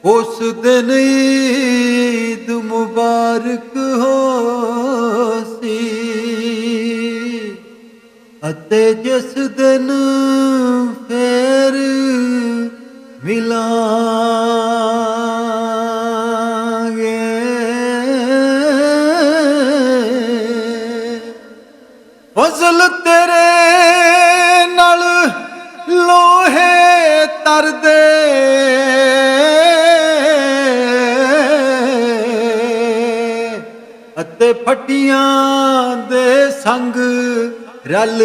ਉਸ ਦਿਨ ਈਦ ਮੁਬਾਰਕ ਹੋਸੀ ਅਤੇ ਜਿਸ ਦਿਨ ਫੇਰ ਮਿਲਾਂਗੇ। ਫਜ਼ਲ ਤੇਰੇ ਨਾਲ ਲੋਹੇ ਤਰਦੇ ਅਤੇ ਫੱਟੀਆਂ ਦੇ ਸੰਗ ਰਲ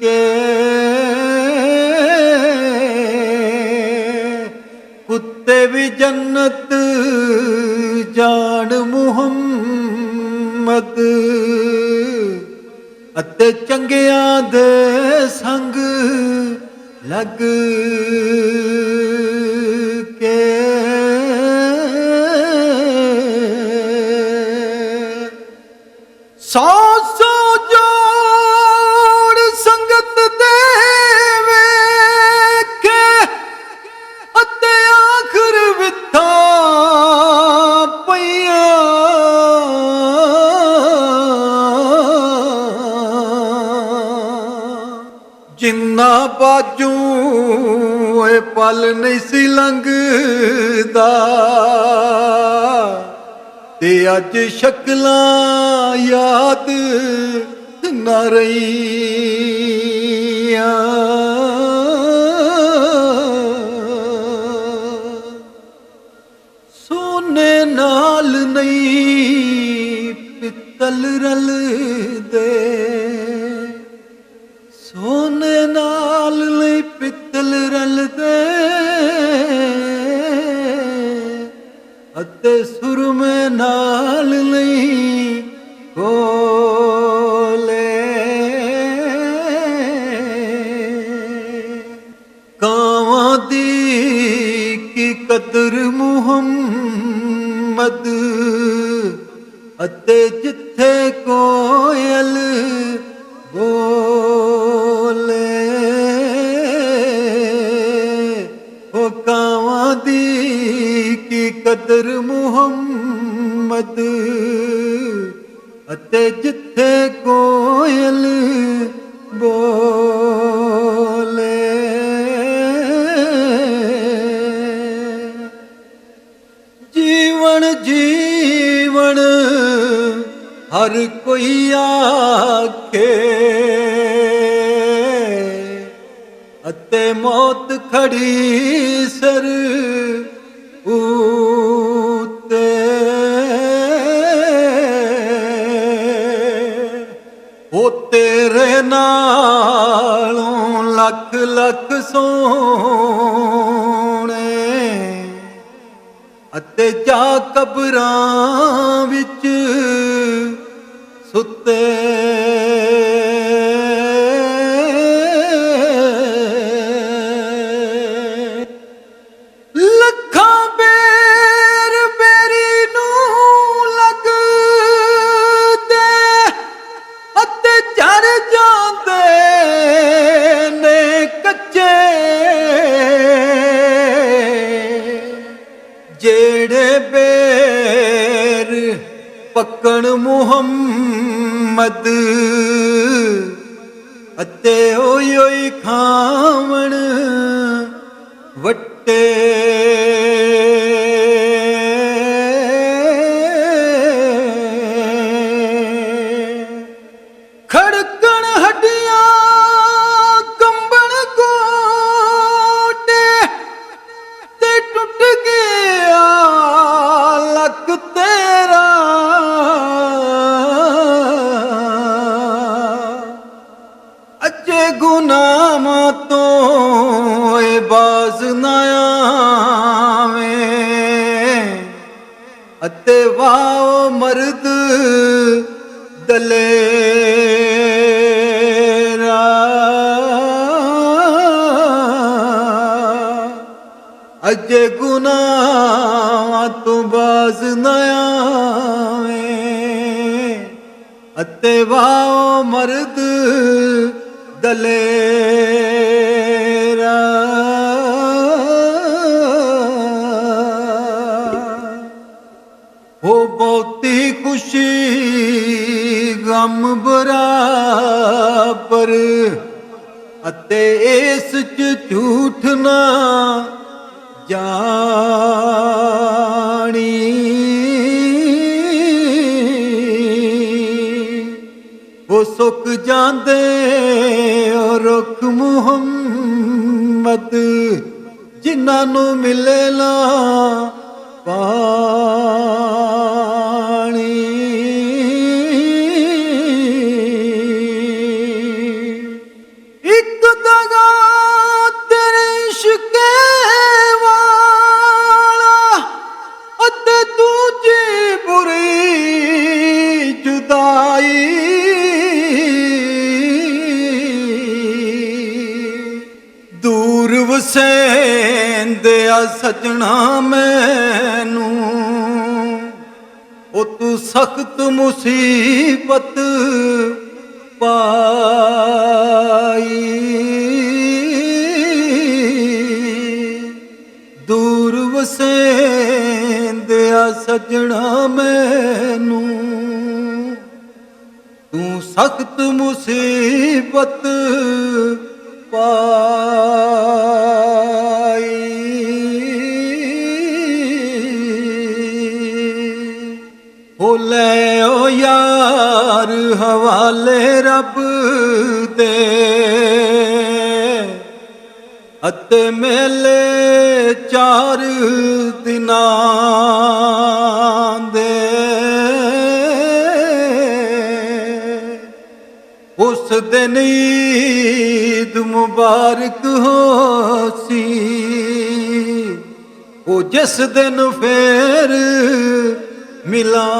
ਕੇ ਕੁੱਤੇ ਵੀ ਜੰਨਤ ਜਾਣ ਮੁਹੰਮਦ ਅਤੇ ਚੰਗਿਆਂ ਦੇ ਸੰਗ ਲੱਗ ਕੇ ਸੌ ਸੌ ਜੋੜ ਸੰਗਤ ਦੇ ਵੇਖੇ ਅਤੇ ਆਖਰ ਵਿਥਾਂ ਪਈਆਂ। ਜਿੰਨਾ ਬਾਜੂ ਇਹ ਪਲ ਨਹੀਂ ਸੀ ਲੰਘਦਾ ਤੇ ਅੱਜ ਸ਼ਕਲਾਂ ਯਾਦ ਨਾ ਰਹੀਆਂ। ਸੋਨੇ ਨਾਲ ਨਹੀਂ ਪਿੱਤਲ ਰਲਦੇ, ਸੋਨੇ ਨਾਲ ਨਹੀਂ ਪਿੱਤਲ ਰਲਦੇ ਅਤੇ ਸੁਰਮੇ ਨਾਲ ਨਹੀਂ ਕੋਲੇ। ਕਾਵਾਂ ਦੀ ਕੀ ਕਦਰ ਮੁਹੰਮਦ ਅਤੇ ਜਿੱਥੇ ਕੋਇਲ ਬੋਲੇ। ਉਹ ਕਾਵਾਂ ਦੀ ਕੀ ਕਦਰ ਮੁਹੰਮਦ ਅਤੇ ਜਿੱਥੇ ਕੋਇਲ ਬੋਲੇ। ਜੀਵਨ ਜੀਵਨ ਹਰ ਕੋਈ ਆਖੇ ਅਤੇ ਮੌਤ ਖੜੀ ਸਿਰ ਉੱਤੇ। ਉਹ ਤੇਰੇ ਨਾਲੋਂ ਲੱਖ ਲੱਖ ਸੋਹਣੇ ਅਤੇ ਜਾ ਕਬਰਾਂ ਵਿੱਚ ਸੁੱਤੇ। ਲੱਖਾਂ ਬੇਰ ਬੇਰੀ ਨੂੰ ਲੱਗਦੇ ਅਤੇ ਝੜ ਜਾਂਦੇ ਨੇ ਕੱਚੇ। ਜਿਹੜੇ ਬੇਰ ਪੱਕਣ ਮੁਹੰਮਦ ਅਤੇ ਓਈ ਓਈ ਖਾਵਣ ਵੱਟੇ। ਖੜਕਣ ਹੱਡੀਆਂ ਕੰਬਣ ਗੋਡੇ ਤੇ ਟੁੱਟ ਗਿਆ ਲੱਕ ਤੇਰਾ। ਅਜੇ ਗੁਨਾਹਾਂ ਤੋਂ ਇਹ ਬਾਜ਼ ਨਾ ਆਵੇਂ ਅਤੇ ਵਾਹ ਮਰਦ ਦਲੇਰਾ। ਅਜੇ ਗੁਨਾਹਾਂ ਤੋਂ ਬਾਜ਼ ਨਾ ਆਵੇਂ ਅਤੇ ਵਾਹ ਮਰਦ ਦਲੇਰਾ। ਬਰਾਬਰ ਅਤੇ ਇਸ ਚ ਝੂਠ ਨਾ ਜਾਣੀ। ਉਹ ਸੁੱਕ ਜਾਂਦੇ ਉਹ ਰੁੱਖ ਮੁਹੰਮਦ ਜਿਨ੍ਹਾਂ ਨੂੰ ਮਿਲੇ ਨਾ ਪਾਣੀ। ਇੱਕ ਦਗਾ ਤੇਰੇ ਇਸ਼ਕੇ ਵਾਲਾ ਅਤੇ ਦੂਜੀ ਬੁਰੀ ਜੁਦਾਈ। ਦੂਰ ਵਸੇਂਦਿਆ ਸਜਣਾ ਮੈਨੂੰ ਉਹ ਤੂੰ ਸਖਤ ਮੁਸੀਬਤ ਪਾਈ। ਦੂਰ ਵਸੇਂਦਿਆ ਸਜਣਾ ਮੈਨੂੰ ਤੂੰ ਸਖਤ ਮੁਸੀਬਤ ਪਾਈ। ਹੋ ਲੈ ਓ ਯਾਰ ਹਵਾਲੇ ਰੱਬ ਦੇ ਅਤੇ ਮੇਲੇ 4 ਦਿਨਾਂ ਦੇ। ਉਸ ਦਿਨ ਈਦ ਮੁਬਾਰਕ ਹੋਸੀ ਉਹ ਜਿਸ ਦਿਨ ਫੇਰ ਮਿਲਾਂਗੇ।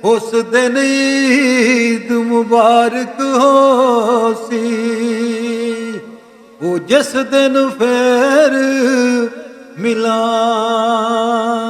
ਉਸ ਦਿਨ ਈਦ ਮੁਬਾਰਕ ਹੋਸੀ ਉਹ ਜਿਸ ਦਿਨ ਫੇਰ ਮਿਲਾਂਗੇ।